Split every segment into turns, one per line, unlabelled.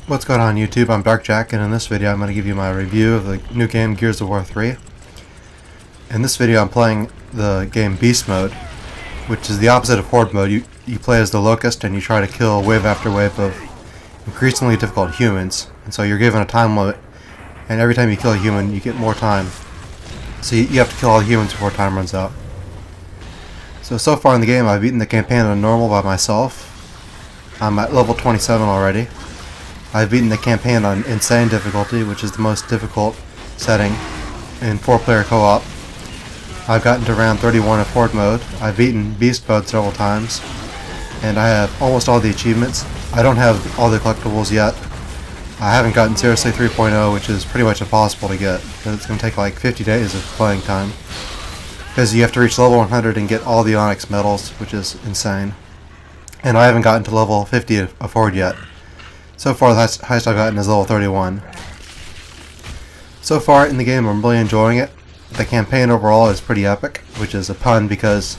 What's going on YouTube? I'm Darkjack, and in this video I'm going to give you my review of the new game Gears of War 3. In this video I'm playing the game Beast Mode, which is the opposite of Horde Mode. You play as the Locust and you try to kill wave after wave of increasingly difficult humans. And so you're given a time limit, and every time you kill a human you get more time. So you have to kill all the humans before time runs out. So far in the game I've beaten the campaign on normal by myself. I'm at level 27 already. I've beaten the campaign on Insane difficulty, which is the most difficult setting in 4-player co-op. I've gotten to round 31 of Horde mode. I've beaten Beast mode several times, and I have almost all the achievements. I don't have all the collectibles yet. I haven't gotten Seriously 3.0, which is pretty much impossible to get, because it's going to take like 50 days of playing time. Because you have to reach level 100 and get all the Onyx medals, which is insane. And I haven't gotten to level 50 of Horde yet. So far, the highest I've gotten is level 31. So far in the game, I'm really enjoying it. The campaign overall is pretty epic, which is a pun because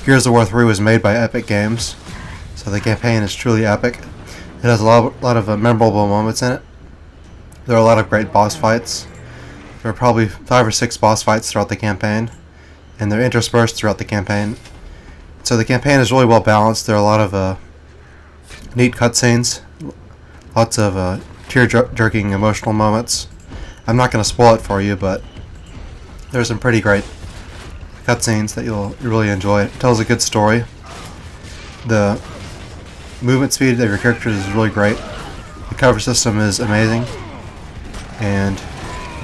Gears of War 3 was made by Epic Games. So the campaign is truly epic. It has a lot of memorable moments in it. There are a lot of great boss fights. There are probably 5 or 6 boss fights throughout the campaign, and they're interspersed throughout the campaign. So the campaign is really well balanced. There are a lot of neat cutscenes. Lots of tear-jerking emotional moments. I'm not going to spoil it for you, but there's some pretty great cutscenes that you'll really enjoy. It tells a good story. The movement speed of your characters is really great. The cover system is amazing. And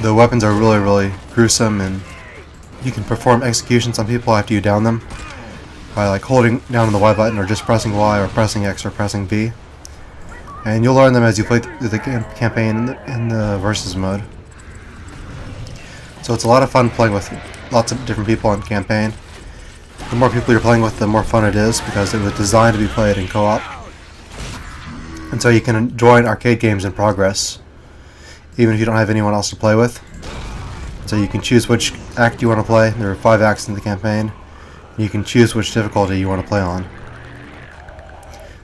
the weapons are really gruesome, and you can perform executions on people after you down them by like holding down the Y button, or just pressing Y, or pressing X, or pressing B. And you'll learn them as you play through the campaign in the versus mode. So it's a lot of fun playing with lots of different people on campaign. The more people you're playing with, the more fun it is, because it was designed to be played in co-op. And so you can join arcade games in progress, even if you don't have anyone else to play with. So you can choose which act you want to play. There are 5 acts in the campaign. You can choose which difficulty you want to play on.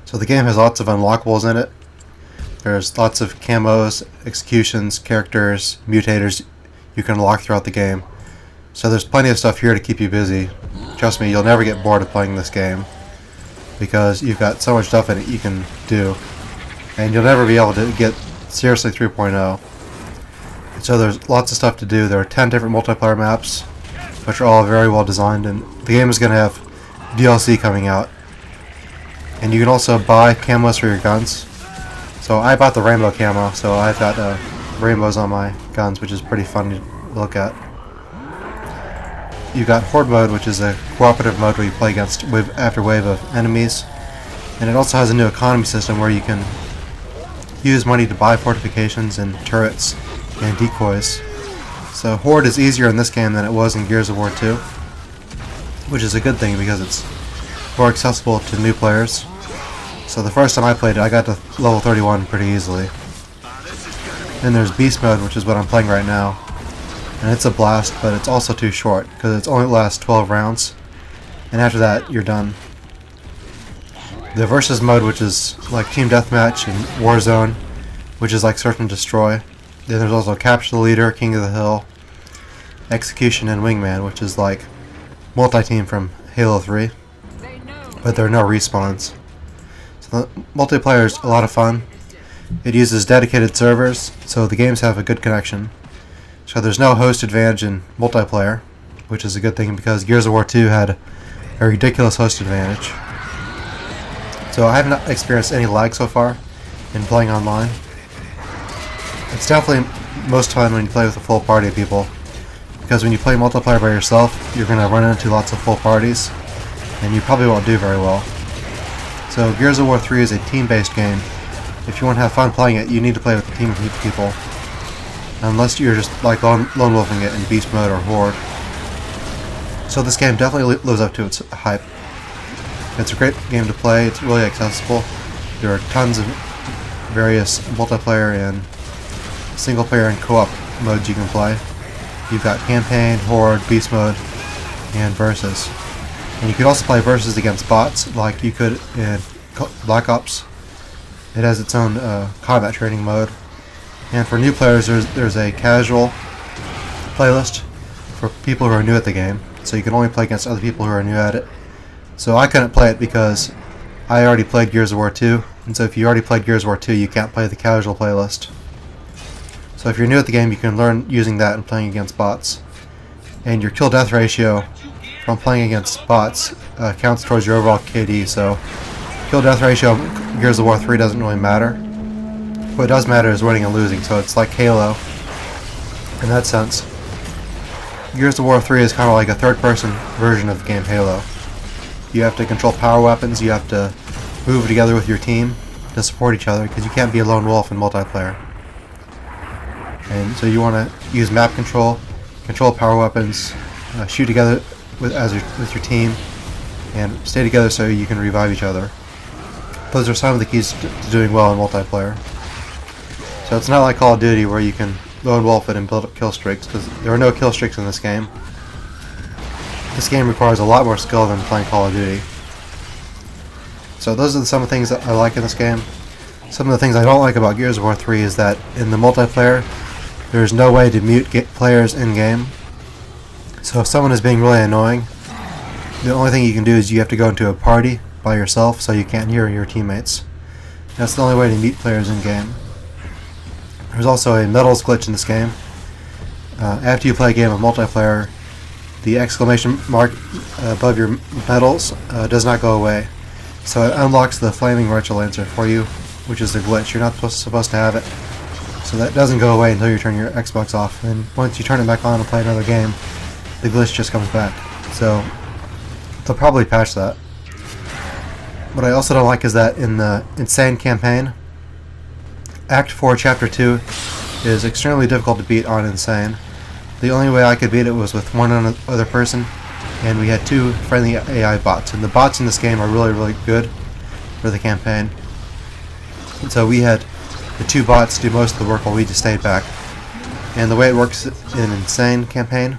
So the game has lots of unlockables in it. There's lots of camos, executions, characters, mutators you can unlock throughout the game. So there's plenty of stuff here to keep you busy. Trust me, you'll never get bored of playing this game, because you've got so much stuff in it you can do. And you'll never be able to get Seriously 3.0. So there's lots of stuff to do. There are 10 different multiplayer maps, which are all very well designed, and the game is going to have DLC coming out. And you can also buy camos for your guns. So I bought the rainbow camo, so I've got rainbows on my guns, which is pretty fun to look at. You've got Horde mode, which is a cooperative mode where you play against wave after wave of enemies. And it also has a new economy system where you can use money to buy fortifications and turrets and decoys. So Horde is easier in this game than it was in Gears of War 2, which is a good thing because it's more accessible to new players. So the first time I played it, I got to level 31 pretty easily. Then there's Beast mode, which is what I'm playing right now. And it's a blast, but it's also too short, because it only lasts 12 rounds. And after that, you're done. The Versus mode, which is like Team Deathmatch and Warzone, which is like Search and Destroy. Then there's also Capture the Leader, King of the Hill, Execution, and Wingman, which is like multi-team from Halo 3. But there are no respawns. The multiplayer is a lot of fun. It uses dedicated servers, so the games have a good connection. So there's no host advantage in multiplayer, which is a good thing because Gears of War 2 had a ridiculous host advantage. So I haven't experienced any lag so far in playing online. It's definitely most fun when you play with a full party of people, because when you play multiplayer by yourself, you're going to run into lots of full parties, and you probably won't do very well. So Gears of War 3 is a team-based game. If you want to have fun playing it, you need to play with a team of people. Unless you're just like lone wolfing it in Beast mode or Horde. So this game definitely lives up to its hype. It's a great game to play. It's really accessible. There are tons of various multiplayer and single-player and co-op modes you can play. You've got Campaign, Horde, Beast mode, and Versus. And you could also play versus against bots like you could in Black Ops. It has its own combat training mode. And for new players, there's a casual playlist for people who are new at the game. So you can only play against other people who are new at it. So I couldn't play it because I already played Gears of War 2. And so if you already played Gears of War 2, you can't play the casual playlist. So if you're new at the game, you can learn using that and playing against bots. And your kill-death ratio from playing against bots counts towards your overall KD. So kill-death ratio in Gears of War 3 doesn't really matter. What does matter is winning and losing, so it's like Halo in that sense. Gears of War 3 is kind of like a third-person version of the game Halo. You have to control power weapons, you have to move together with your team to support each other, because you can't be a lone wolf in multiplayer. And so you want to use map control power weapons, shoot together with your team, and stay together so you can revive each other. Those are some of the keys to doing well in multiplayer. So it's not like Call of Duty where you can lone wolf it and build up kill streaks, because there are no kill streaks in this game. This game requires a lot more skill than playing Call of Duty. So those are some of the things that I like in this game. Some of the things I don't like about Gears of War 3 is that in the multiplayer, there's no way to mute players in-game. So if someone is being really annoying, the only thing you can do is you have to go into a party by yourself so you can't hear your teammates. That's the only way to mute players in-game. There's also a medals glitch in this game. After you play a game of multiplayer, the exclamation mark above your medals does not go away. So it unlocks the flaming Rachel Lancer for you, which is the glitch. You're not supposed to have it. So that doesn't go away until you turn your Xbox off. And once you turn it back on and play another game, the glitch just comes back. So they'll probably patch that. What I also don't like is that in the Insane campaign, Act 4, Chapter 2 is extremely difficult to beat on Insane. The only way I could beat it was with one other person, and we had 2 friendly AI bots. And the bots in this game are really, really good for the campaign. And so we had the 2 bots do most of the work while we just stayed back. And the way it works in Insane campaign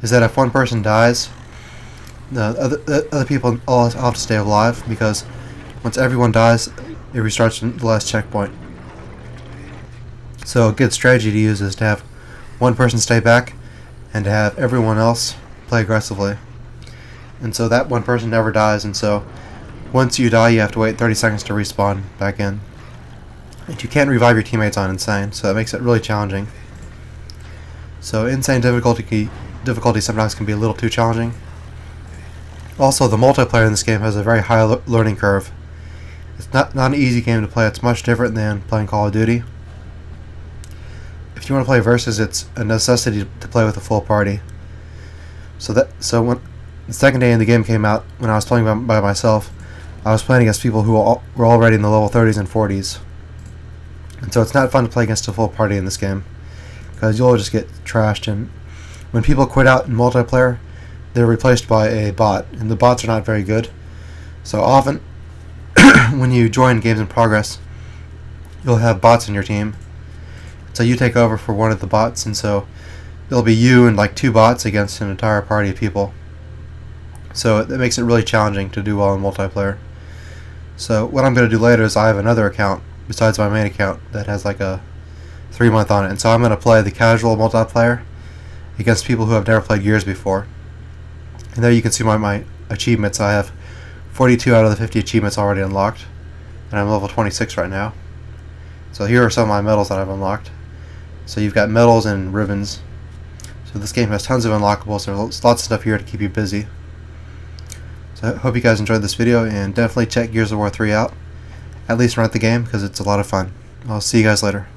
is that if one person dies, the other people all have to stay alive, because once everyone dies, it restarts from the last checkpoint. So a good strategy to use is to have one person stay back and to have everyone else play aggressively. And so that one person never dies, and so once you die you have to wait 30 seconds to respawn back in. And you can't revive your teammates on Insane, so that makes it really challenging. So Insane difficulty sometimes can be a little too challenging. Also, the multiplayer in this game has a very high learning curve. It's not an easy game to play. It's much different than playing Call of Duty. If you want to play versus, it's a necessity to play with a full party. So when the second day in the game came out, when I was playing by myself, I was playing against people who were already in the level 30s and 40s. And so it's not fun to play against a full party in this game, because you'll just get trashed. And when people quit out in multiplayer, they're replaced by a bot, and the bots are not very good. So often, when you join games in progress, you'll have bots in your team. So you take over for one of the bots, and so it'll be you and like 2 bots against an entire party of people. So it makes it really challenging to do well in multiplayer. So what I'm going to do later is I have another account besides my main account that has like a 3-month on it, and so I'm going to play the casual multiplayer against people who have never played Gears before. And there you can see my achievements. I have 42 out of the 50 achievements already unlocked, and I'm level 26 right now. So here are some of my medals that I've unlocked. So you've got medals and ribbons. So this game has tons of unlockables, so there's lots of stuff here to keep you busy. So I hope you guys enjoyed this video, and definitely check Gears of War 3 out. At least run the game, because it's a lot of fun. I'll see you guys later.